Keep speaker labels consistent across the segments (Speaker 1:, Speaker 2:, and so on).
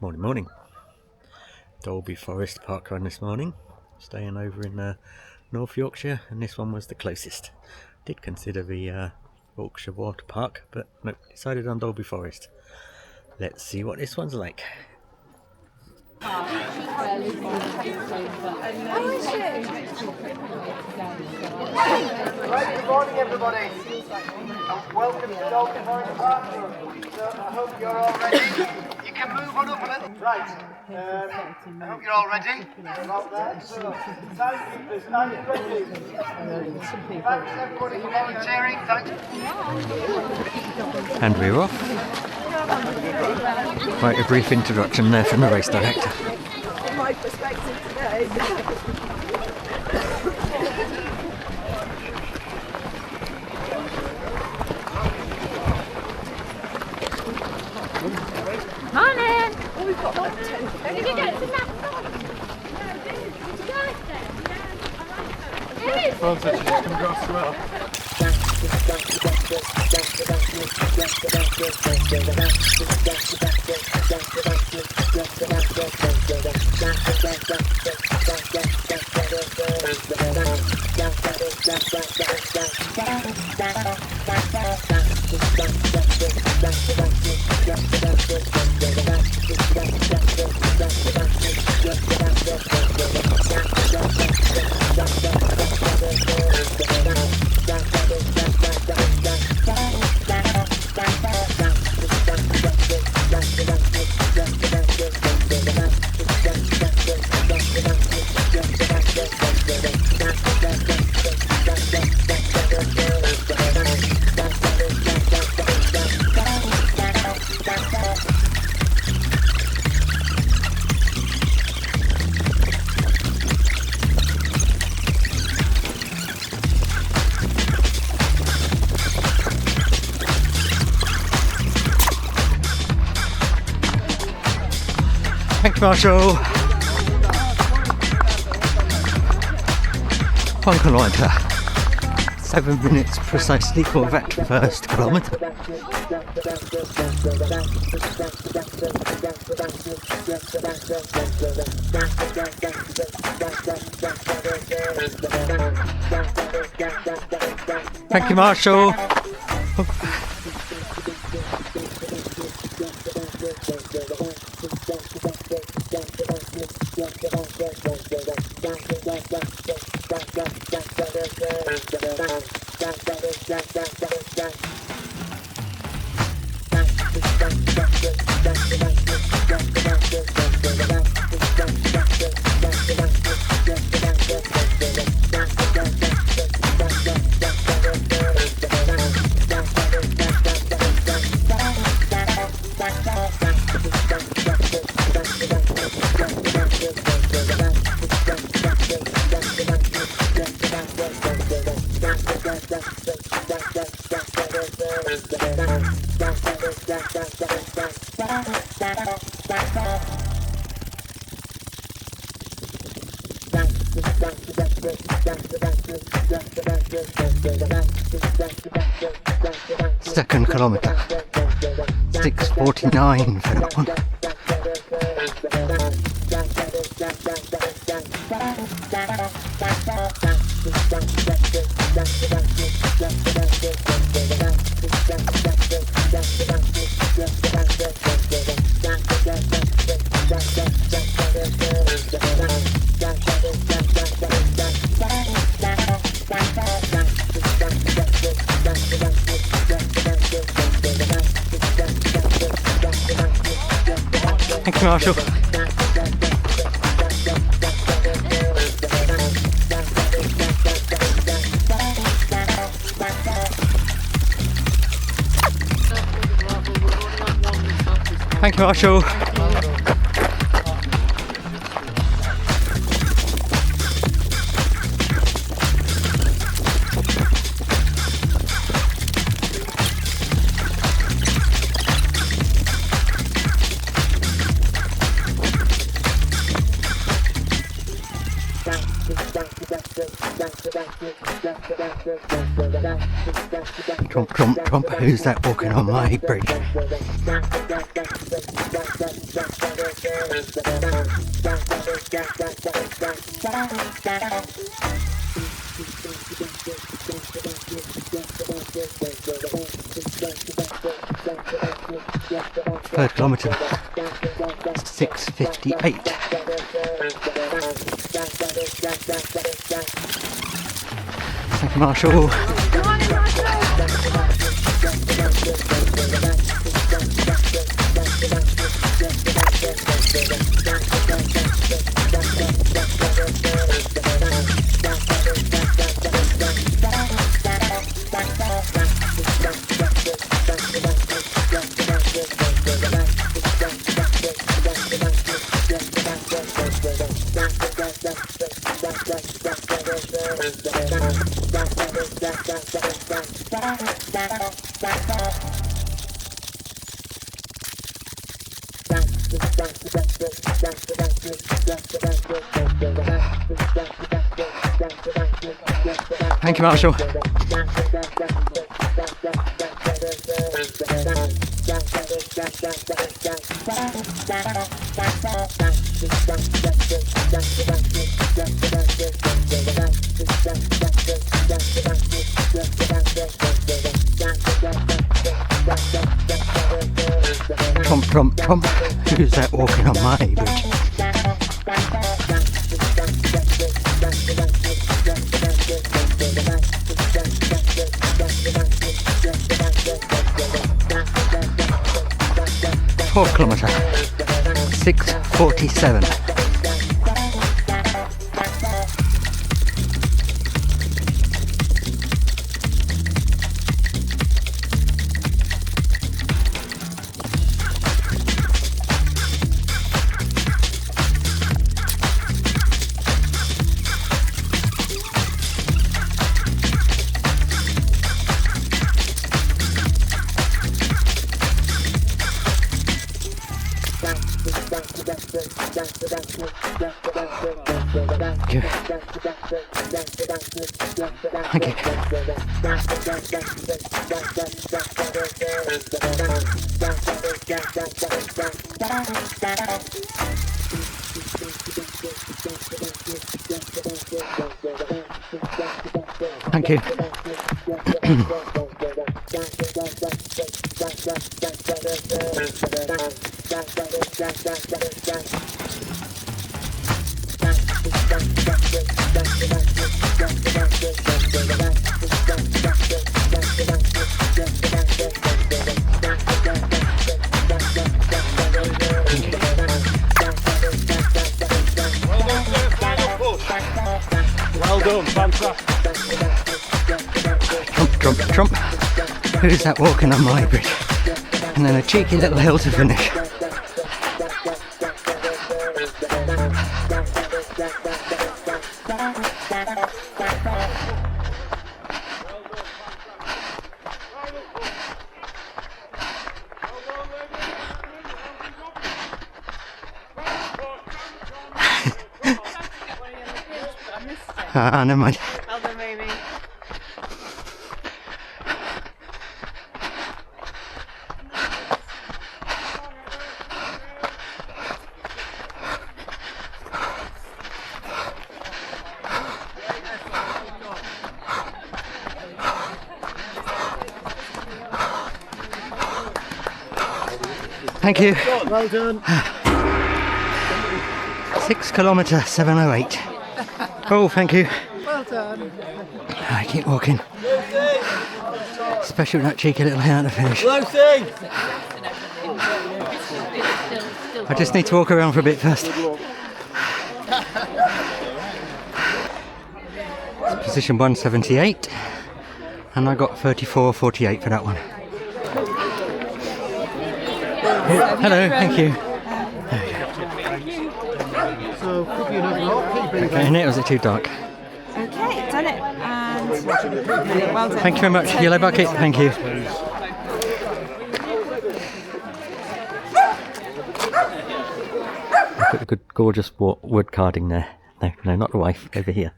Speaker 1: Morning. Dalby Forest Parkrun this morning. Staying over in North Yorkshire, and this one was the closest. Did consider the Yorkshire Water Park, but nope, decided on Dalby Forest. Let's see what this one's like.
Speaker 2: Right,
Speaker 3: good morning everybody, and welcome to Dalby Forest Parkrun. So I hope you're all ready. You can move on up a little. Right, I hope you're all ready. About that. So, timekeepers, are you ready? Thanks everybody for volunteering. Thanks.
Speaker 1: And we're off. Quite a brief introduction there from the race director.
Speaker 2: from my perspective today.
Speaker 4: Morning!
Speaker 2: Oh, we've got like 10
Speaker 4: Did you get some naps on?
Speaker 5: Phone said she's come across as well.
Speaker 1: Thank you, Marshall. 1 kilometre. 7 minutes precisely for that first kilometre. Thank you, Marshall. Second kilometre. 6:49 for that one. Thank you, Marshall. Thank you, Marshall. Trump, trump, trump, who's that walking on my bridge? Third kilometre, 6:58. Thank you, Marshall. Thank you, Marshall. Trump, trump, trump. Who's that walking on my bridge? 4th kilometre, 6:47. Thank you. Thank you.
Speaker 5: Well done, fantastic.
Speaker 1: Trump, trump, trump. Who's that walking on my bridge? And then a cheeky little hill to finish. Never mind.
Speaker 2: Well done, Amy.
Speaker 1: Thank you.
Speaker 5: Well done.
Speaker 1: 6 kilometre, 7:08. Oh, thank you.
Speaker 2: Well done.
Speaker 1: I keep walking. Especially with that cheeky little hill to finish.
Speaker 5: Lucy!
Speaker 1: I just need to walk around for a bit first. It's position 178, and I got 34:48 for that one. Hello, thank you. Okay, and it was it too dark?
Speaker 2: Okay, done it. And well done.
Speaker 1: Thank you very much. Yellow bucket, thank you. Put a good, gorgeous wood carding there. No, not the wife. Over here.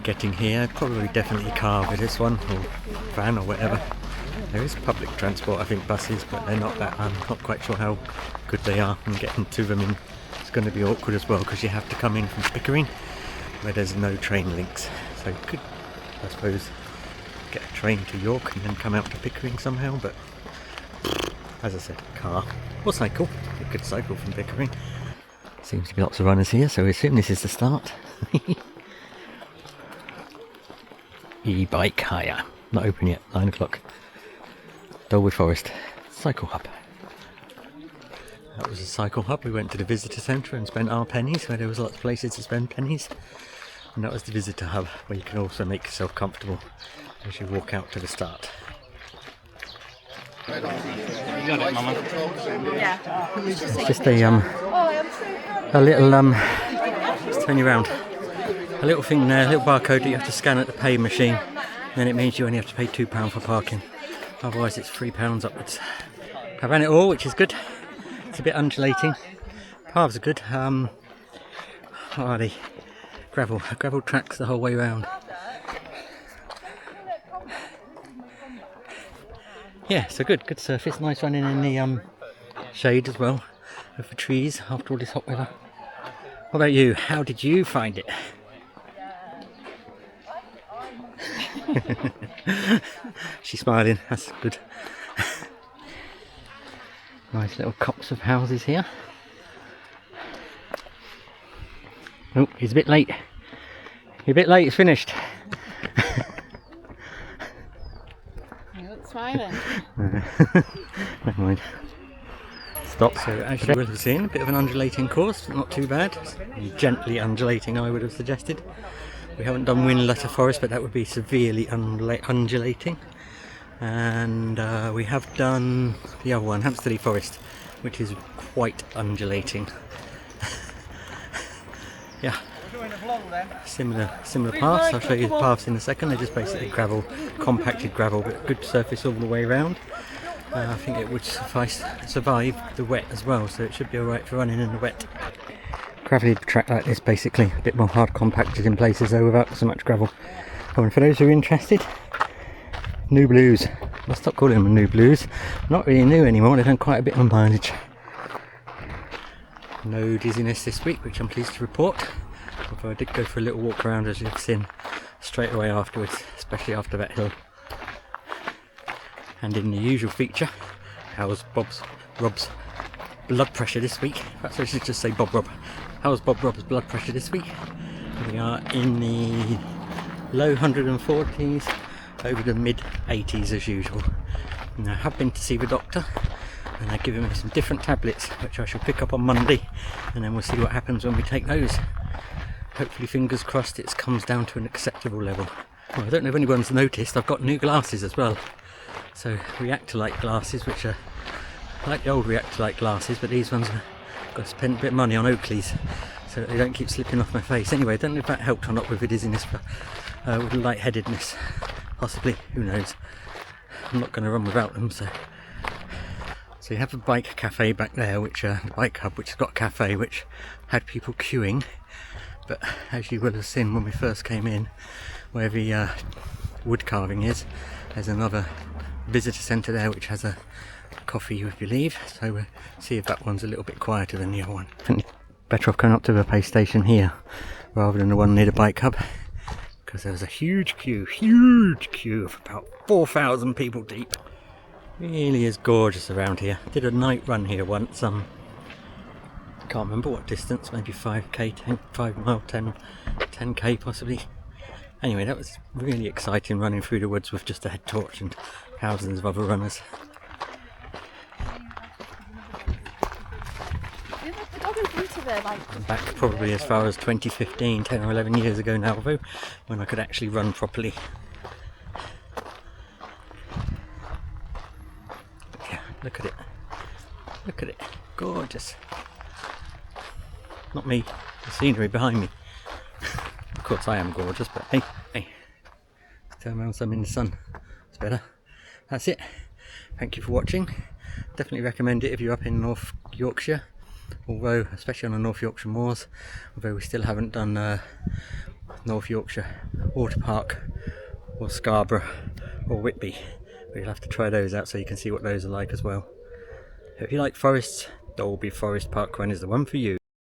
Speaker 1: Getting here, probably definitely car with this one, or van or whatever. There is public transport, I think buses, but they're not that, I'm not quite sure how good they are, and getting to them it's going to be awkward as well, because you have to come in from Pickering, where there's no train links. So you could, I suppose, get a train to York and then come out to Pickering somehow, but as I said, car or cycle. You could cycle from Pickering. Seems to be lots of runners here, so we assume this is the start. E-bike hire. Not open yet, 9 o'clock. Dalby Forest Cycle Hub. That was a cycle hub. We went to the visitor centre and spent our pennies, where there was lots of places to spend pennies. And that was the visitor hub, where you can also make yourself comfortable as you walk out to the start.
Speaker 5: You got it, Mama.
Speaker 2: Yeah.
Speaker 1: It's just a little just turn you around. A little thing there, a little barcode that you have to scan at the pay machine. Then it means you only have to pay £2 for parking. Otherwise it's £3 upwards. I ran it all, which is good. It's a bit undulating. Paths are good. What are they? Gravel tracks the whole way around. Yeah, so good surface. Nice running in the shade as well, of the trees after all this hot weather. What about you? How did you find it? She's smiling, that's good. Nice little copse of houses here. Oh, he's a bit late. You're a bit late, it's finished.
Speaker 2: You look smiling.
Speaker 1: Never mind. Stop. So as you will have seen, a bit of an undulating course, not too bad. Gently undulating, I would have suggested. We haven't done Windletter Forest, but that would be severely undulating. And we have done the other one, Hampstead Forest, which is quite undulating. Yeah, similar paths. I'll show you the paths in a second. They're just basically gravel, compacted gravel, but good surface all the way around. I think it would survive the wet as well, so it should be alright for running in the wet. Gravelly track like this, basically a bit more hard compacted in places though, without so much gravel. Oh, and for those who are interested, New Blues. I'll stop calling them New Blues. Not really new anymore. They've done quite a bit of mileage. No dizziness this week, which I'm pleased to report. Although I did go for a little walk around, as you've seen, straight away afterwards, especially after that hill. And in the usual feature, how's Rob's blood pressure this week? Perhaps I should just say Rob's blood pressure this week? We are in the low 140s, over the mid 80s as usual. And I have been to see the doctor, and they're giving me some different tablets, which I shall pick up on Monday, and then we'll see what happens when we take those. Hopefully, fingers crossed, it comes down to an acceptable level. Well, I don't know if anyone's noticed, I've got new glasses as well. So Reactor-Light glasses, which are like the old Reactor-Light glasses, but these ones I've got to spend a bit of money on Oakley's so that they don't keep slipping off my face. Anyway, I don't know if that helped or not with the dizziness, but with the lightheadedness, possibly, who knows. I'm not going to run without them, so you have a bike cafe back there, which the bike hub, which has got a cafe which had people queuing, but as you will have seen when we first came in, where the wood carving is, there's another visitor centre there which has a coffee, if you leave, so we'll see if that one's a little bit quieter than the other one. I think better off going up to the pay station here rather than the one near the bike hub, because there was a huge queue of about 4,000 people deep. Really is gorgeous around here. Did a night run here once, can't remember what distance, maybe 5k, 5 mile, 10k possibly. Anyway, that was really exciting, running through the woods with just a head torch and thousands of other runners. I'm back probably as far as 2015, 10 or 11 years ago now, though, when I could actually run properly. Yeah, look at it, gorgeous. Not me, the scenery behind me. Of course I am gorgeous, but hey, let's turn around some in the sun, it's better. That's it, thank you for watching. Definitely recommend it if you're up in North Yorkshire. although especially on the North Yorkshire moors, although we still haven't done North Yorkshire Water Park or Scarborough or Whitby. We'll have to try those out so you can see what those are like as well. If you like forests, Dalby Forest Parkrun is the one for you.